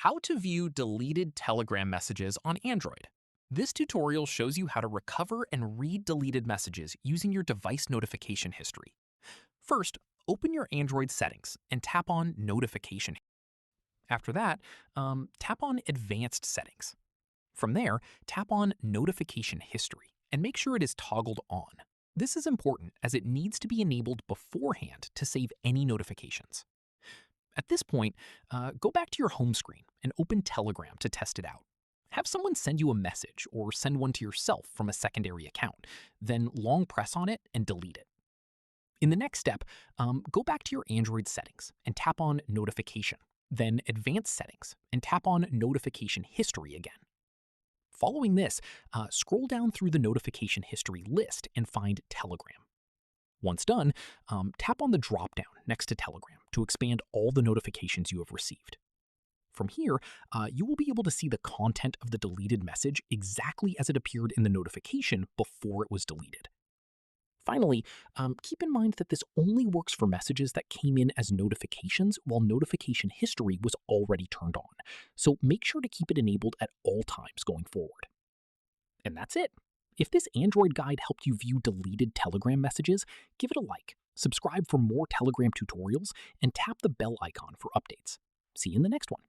How to view deleted Telegram messages on Android. This tutorial shows you how to recover and read deleted messages using your device notification history. First, open your Android settings and tap on Notification. After that, tap on Advanced Settings. From there, tap on Notification History and make sure it is toggled on. This is important as it needs to be enabled beforehand to save any notifications. At this point, go back to your home screen and open Telegram to test it out. Have someone send you a message or send one to yourself from a secondary account, then long press on it and delete it. In the next step, go back to your Android settings and tap on Notification, then Advanced Settings and tap on Notification History again. Following this, scroll down through the notification history list and find Telegram. Once done, tap on the drop-down next to Telegram to expand all the notifications you have received. From here, you will be able to see the content of the deleted message exactly as it appeared in the notification before it was deleted. Finally, keep in mind that this only works for messages that came in as notifications while notification history was already turned on, so make sure to keep it enabled at all times going forward. And that's it. If this Android guide helped you view deleted Telegram messages, give it a like, subscribe for more Telegram tutorials, and tap the bell icon for updates. See you in the next one.